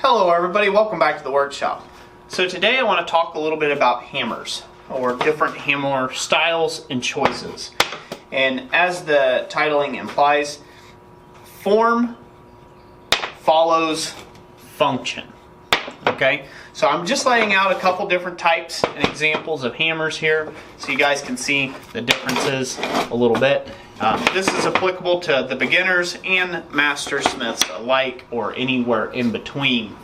Hello everybody, welcome back to the workshop. So today I want to talk a little bit about hammers, or different hammer styles and choices. And as the titling implies, form follows function. Okay, so I'm just laying out a couple different types and examples of hammers here so you guys can see the differences a little bit. This is applicable to the beginners and master smiths alike, or anywhere in between.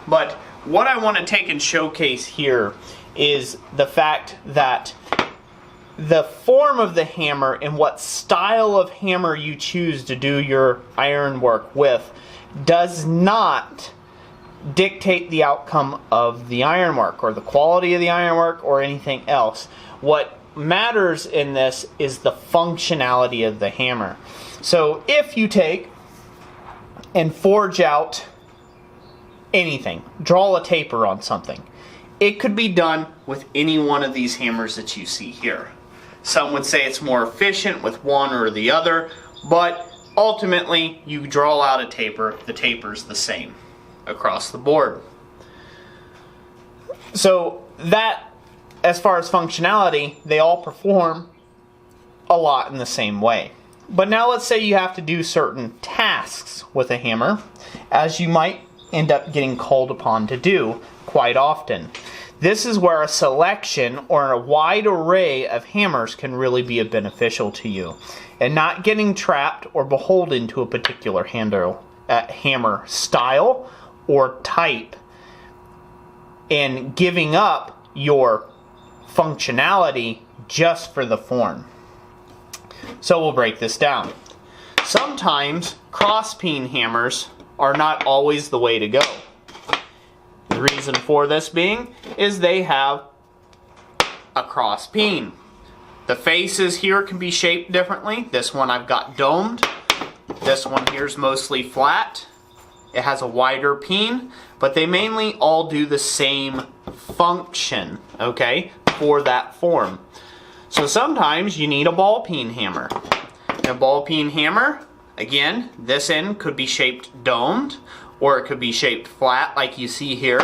But what I want to take and showcase here is the fact that the form of the hammer and what style of hammer you choose to do your ironwork with does not dictate the outcome of the ironwork or the quality of the ironwork or anything else. What matters in this is the functionality of the hammer. So if you take and forge out anything, draw a taper on something, it could be done with any one of these hammers that you see here. Some would say it's more efficient with one or the other, but ultimately you draw out a taper, the taper's the same across the board. So that, as far as functionality, they all perform a lot in the same way. But now let's say you have to do certain tasks with a hammer, as you might end up getting called upon to do quite often. This is where a selection or a wide array of hammers can really be beneficial to you, and not getting trapped or beholden to a particular hammer style or type, and giving up your functionality just for the form. So we'll break this down. Sometimes cross-peen hammers are not always the way to go. The reason for this being is they have a cross-peen. The faces here can be shaped differently. This one I've got domed. This one here is mostly flat. It has a wider peen, but they mainly all do the same function, okay, for that form. So sometimes you need a ball peen hammer. A ball peen hammer, again, this end could be shaped domed, or it could be shaped flat like you see here.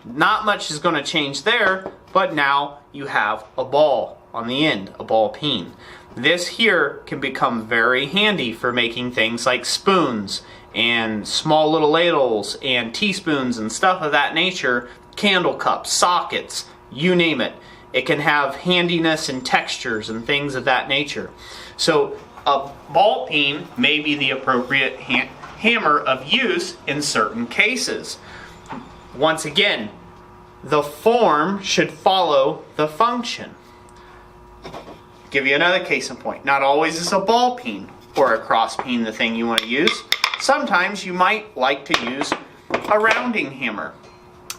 Not much is going to change there, but now you have a ball on the end, a ball peen. This here can become very handy for making things like spoons and small little ladles and teaspoons and stuff of that nature, candle cups, sockets, you name it. It can have handiness and textures and things of that nature. So a ball peen may be the appropriate hammer of use in certain cases. Once again, the form should follow the function. Give you another case in point. Not always is a ball peen or a cross peen the thing you want to use. Sometimes you might like to use a rounding hammer,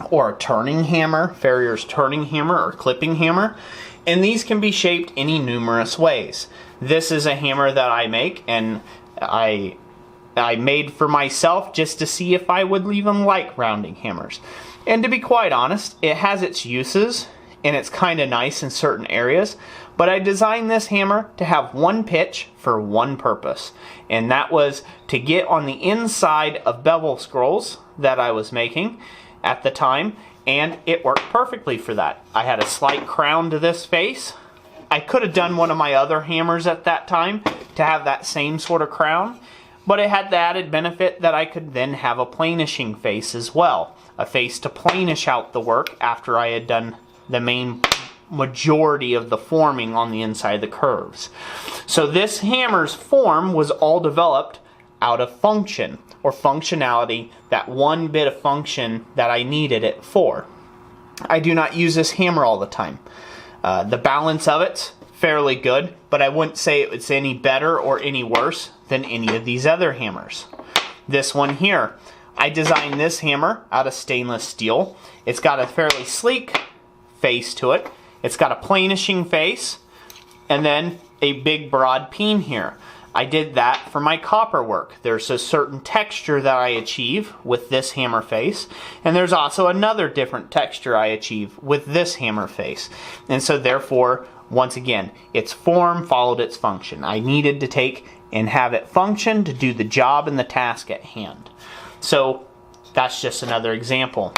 or a turning hammer, Farrier's turning hammer or clipping hammer, and these can be shaped any numerous ways. This is a hammer that I make, and I made for myself just to see if I would even like rounding hammers. And to be quite honest, it has its uses, and it's kind of nice in certain areas, but I designed this hammer to have one pitch for one purpose, and that was to get on the inside of bevel scrolls that I was making at the time, and it worked perfectly for that. I had a slight crown to this face. I could have done one of my other hammers at that time to have that same sort of crown, but it had the added benefit that I could then have a planishing face as well, a face to planish out the work after I had done the main majority of the forming on the inside of the curves. So this hammer's form was all developed out of function, or functionality, that one bit of function that I needed it for. I do not use this hammer all the time. The balance of it's fairly good, but I wouldn't say it's any better or any worse than any of these other hammers. This one here, I designed this hammer out of stainless steel. It's got a fairly sleek face to it. It's got a planishing face, and then a big broad peen here. I did that for my copper work. There's a certain texture that I achieve with this hammer face, and there's also another different texture I achieve with this hammer face. And so therefore, once again, its form followed its function. I needed to take and have it function to do the job and the task at hand. So that's just another example.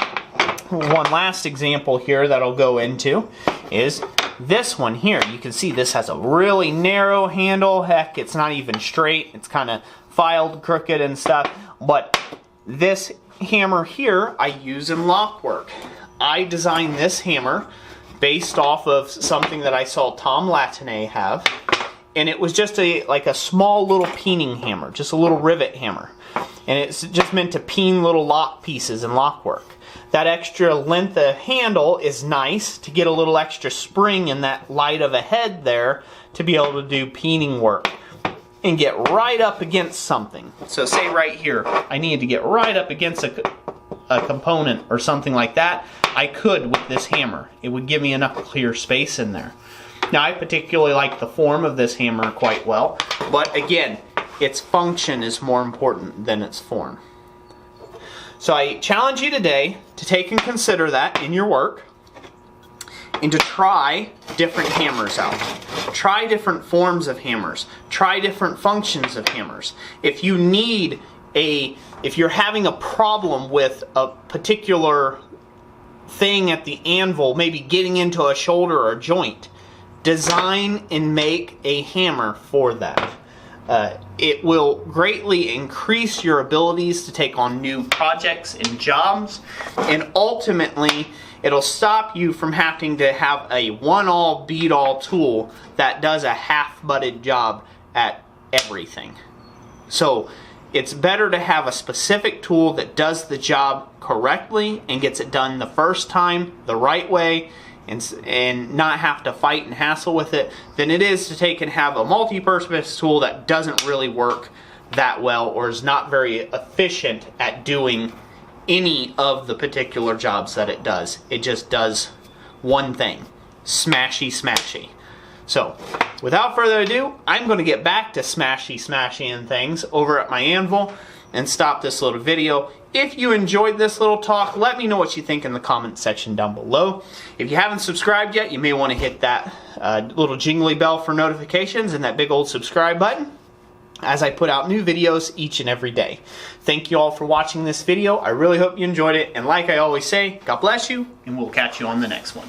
One last example here that I'll go into is this one here. You can see this has a really narrow handle. Heck, it's not even straight. It's kind of filed, crooked and stuff. But this hammer here I use in lock work. I designed this hammer based off of something that I saw Tom Latané have. And it was just like a small little peening hammer, just a little rivet hammer. And it's just meant to peen little lock pieces in lock work. That extra length of handle is nice to get a little extra spring in that light of a head there to be able to do peening work and get right up against something. So say right here, I needed to get right up against a component or something like that. I could with this hammer. It would give me enough clear space in there. Now I particularly like the form of this hammer quite well, but again, its function is more important than its form. So I challenge you today to take and consider that in your work and to try different hammers out. Try different forms of hammers. Try different functions of hammers. If you're having a problem with a particular thing at the anvil, maybe getting into a shoulder or a joint, design and make a hammer for that. It will greatly increase your abilities to take on new projects and jobs, and ultimately it'll stop you from having to have a one-all beat-all tool that does a half-butted job at everything. So it's better to have a specific tool that does the job correctly and gets it done the first time the right way, and not have to fight and hassle with it, than it is to take and have a multi-purpose tool that doesn't really work that well or is not very efficient at doing any of the particular jobs that it does. It just does one thing: smashy smashy. So without further ado, I'm going to get back to smashy things over at my anvil and stop this little video. If you enjoyed this little talk, let me know what you think in the comment section down below. If you haven't subscribed yet, you may want to hit that little jingly bell for notifications and that big old subscribe button as I put out new videos each and every day. Thank you all for watching this video. I really hope you enjoyed it. And like I always say, God bless you, and we'll catch you on the next one.